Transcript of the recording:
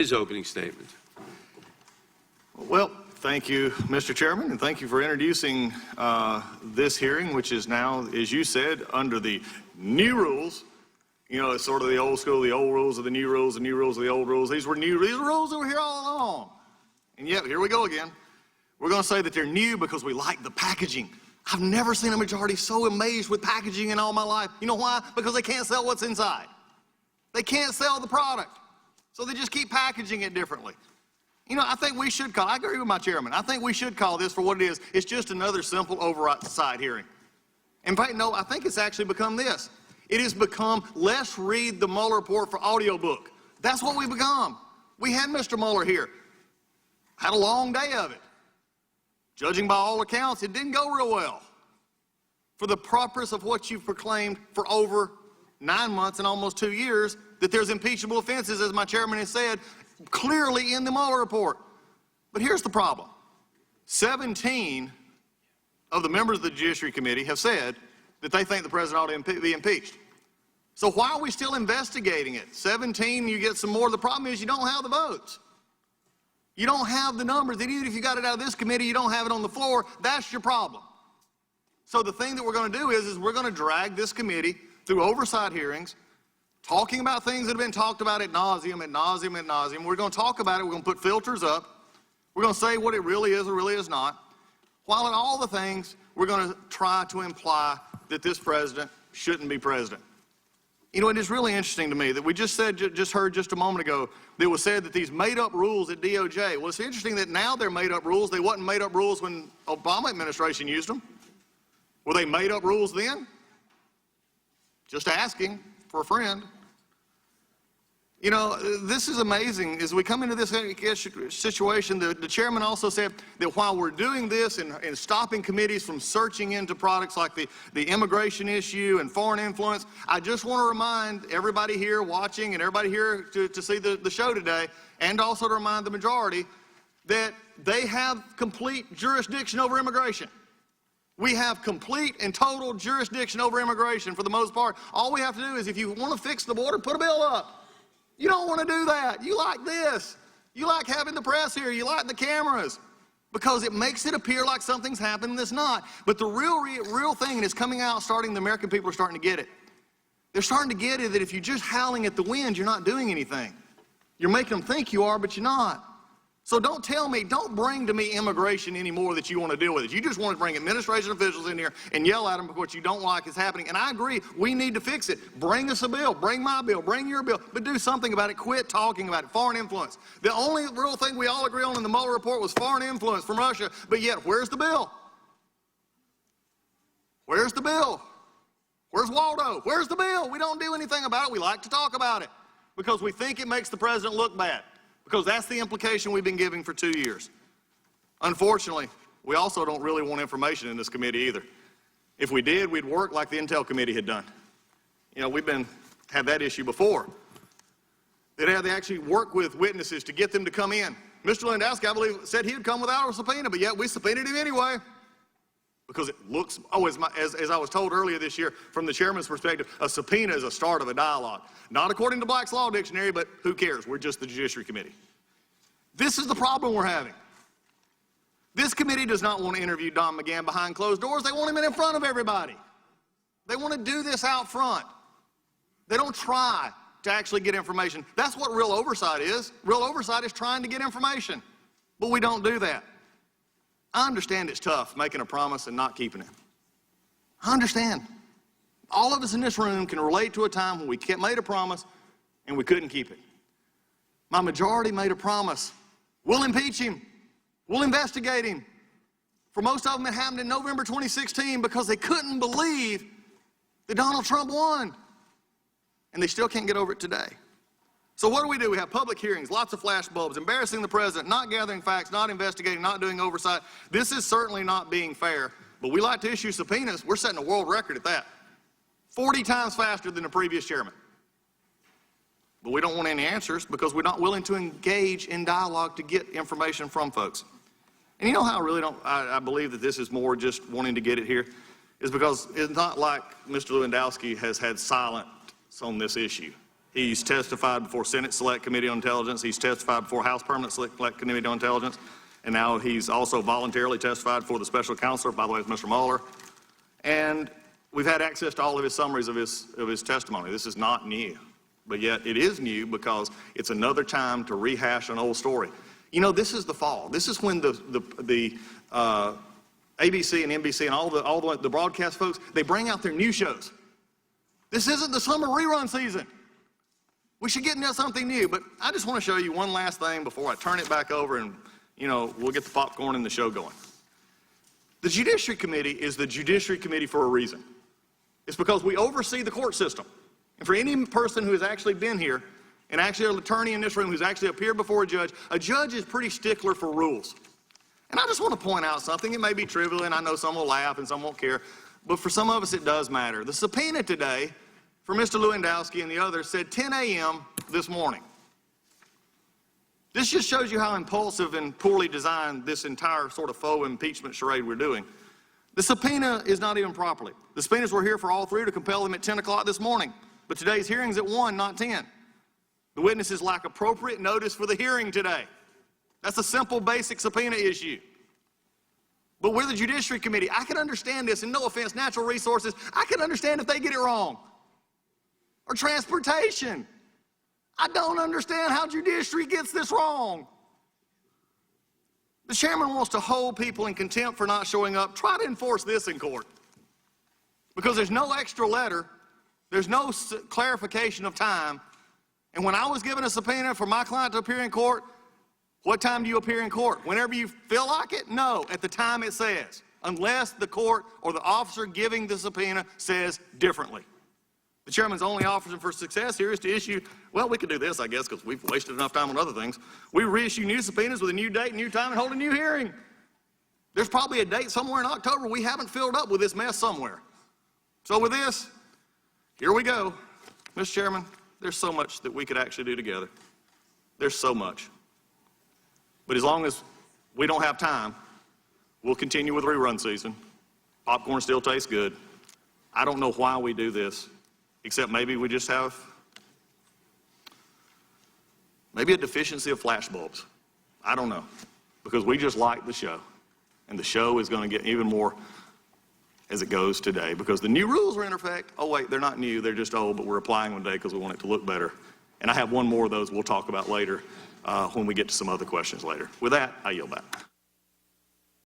His opening statement. Well, thank you, Mr. Chairman, and thank you for introducing this hearing, which is now, as you said, under the new rules. You know, it's sort of the old school, the old rules of the new rules, the new rules of the old rules. These rules that were here all along. And yet, here we go again. We're going to say that they're new because we like the packaging. I've never seen a majority so amazed with packaging in all my life. You know why? Because they can't sell what's inside. They can't sell the product. So they just keep packaging it differently. You know, I think we should call, I agree with my chairman, I think we should call this for what it is. It's just another simple oversight hearing. In fact, no, I think it's actually become this. It has become, let's read the Mueller report for audiobook. That's what we've become. We had Mr. Mueller here. Had a long day of it. Judging by all accounts, it didn't go real well. For the purpose of what you've proclaimed for over 9 months and almost 2 years, that there's impeachable offenses, as my chairman has said, clearly in the Mueller report. But here's the problem. 17 of the members of the Judiciary Committee have said that they think the president ought to be impeached. So why are we still investigating it? 17, you get some more. The problem is you don't have the votes. You don't have the numbers. And even if you got it out of this committee, you don't have it on the floor. That's your problem. So the thing that we're going to do is we're going to drag this committee through oversight hearings, talking about things that have been talked about ad nauseum, ad nauseum, ad nauseum. We're going to talk about it. We're going to put filters up. We're going to say what it really is or really is not. While in all the things, we're going to try to imply that this president shouldn't be president. You know, it is really interesting to me that we just heard just a moment ago that it was said that these made-up rules at DOJ. Well, it's interesting that now they're made-up rules. They wasn't made-up rules when Obama administration used them. Were they made-up rules then? Just asking for a friend. You know, this is amazing. As we come into this situation, the chairman also said that while we're doing this and stopping committees from searching into products like the immigration issue and foreign influence, I just want to remind everybody here watching and everybody here to see the show today, and also to remind the majority that they have complete jurisdiction over immigration. We have complete and total jurisdiction over immigration for the most part. All we have to do is, if you want to fix the border, put a bill up. You don't want to do that. You like this. You like having the press here. You like the cameras. Because it makes it appear like something's happened that's not. But the real thing, and it's coming out, the American people are starting to get it. They're starting to get it that if you're just howling at the wind, you're not doing anything. You're making them think you are, but you're not. So don't tell me, don't bring to me immigration anymore that you want to deal with it. You just want to bring administration officials in here and yell at them because what you don't like is happening. And I agree, we need to fix it. Bring us a bill, bring my bill, bring your bill, but do something about it. Quit talking about it. Foreign influence. The only real thing we all agree on in the Mueller report was foreign influence from Russia, but yet where's the bill? Where's the bill? Where's Waldo? Where's the bill? We don't do anything about it. We like to talk about it because we think it makes the president look bad. Because that's the implication we've been giving for 2 years. Unfortunately, we also don't really want information in this committee either. If we did, we'd work like the Intel Committee had done. You know, we've had that issue before. They actually work with witnesses to get them to come in. Mr. Lewandowski, I believe, said he would come without a subpoena, but yet we subpoenaed him anyway. Because it looks, as I was told earlier this year, from the chairman's perspective, a subpoena is a start of a dialogue. Not according to Black's Law Dictionary, but who cares? We're just the Judiciary Committee. This is the problem we're having. This committee does not want to interview Don McGahn behind closed doors. They want him in front of everybody. They want to do this out front. They don't try to actually get information. That's what real oversight is. Real oversight is trying to get information. But we don't do that. I understand it's tough making a promise and not keeping it. I understand. All of us in this room can relate to a time when we made a promise and we couldn't keep it. My majority made a promise. We'll impeach him. We'll investigate him. For most of them, it happened in November 2016 because they couldn't believe that Donald Trump won. And they still can't get over it today. So what do? We have public hearings, lots of flashbulbs, embarrassing the president, not gathering facts, not investigating, not doing oversight. This is certainly not being fair, but we like to issue subpoenas. We're setting a world record at that. 40 times faster than the previous chairman. But we don't want any answers because we're not willing to engage in dialogue to get information from folks. And you know how I believe that this is more just wanting to get it here? Is because it's not like Mr. Lewandowski has had silence on this issue. He's testified before Senate Select Committee on Intelligence. He's testified before House Permanent Select Committee on Intelligence. And now he's also voluntarily testified for the special counselor, by the way, it's Mr. Mueller. And we've had access to all of his summaries of his testimony. This is not new, but yet it is new because it's another time to rehash an old story. You know, this is the fall. This is when the ABC and NBC and all the broadcast folks, they bring out their new shows. This isn't the summer rerun season. We should get into something new, but I just want to show you one last thing before I turn it back over and, you know, we'll get the popcorn and the show going. The Judiciary Committee is the Judiciary Committee for a reason. It's because we oversee the court system. And for any person who has actually been here, and actually an attorney in this room who's actually appeared before a judge is pretty stickler for rules. And I just want to point out something. It may be trivial, and I know some will laugh and some won't care, but for some of us it does matter. The subpoena today for Mr. Lewandowski and the others said 10 a.m. this morning. This just shows you how impulsive and poorly designed this entire sort of faux impeachment charade we're doing. The subpoena is not even properly. The subpoenas were here for all three to compel them at 10 o'clock this morning, but today's hearing's at 1, not 10. The witnesses lack appropriate notice for the hearing today. That's a simple, basic subpoena issue. But we're the Judiciary Committee. I can understand this, and no offense, Natural Resources, I can understand if they get it wrong. Or Transportation. I don't understand how Judiciary gets this wrong. The chairman wants to hold people in contempt for not showing up. Try to enforce this in court. Because there's no extra letter, there's no clarification of time. And when I was given a subpoena for my client to appear in court, what time do you appear in court? Whenever you feel like it? No, at the time it says, unless the court or the officer giving the subpoena says differently. The chairman's only option for success here is to issue, well, we could do this, I guess, because we've wasted enough time on other things. We reissue new subpoenas with a new date, new time, and hold a new hearing. There's probably a date somewhere in October we haven't filled up with this mess somewhere. So with this, here we go. Mr. Chairman, there's so much that we could actually do together. There's so much. But as long as we don't have time, we'll continue with rerun season. Popcorn still tastes good. I don't know why we do this, except maybe we just have maybe a deficiency of flashbulbs. I don't know, because we just like the show. And the show is going to get even more as it goes today, because the new rules are in effect. Oh wait, they're not new, they're just old, but we're applying one today because we want it to look better. And I have one more of those we'll talk about later when we get to some other questions later. With that, I yield back.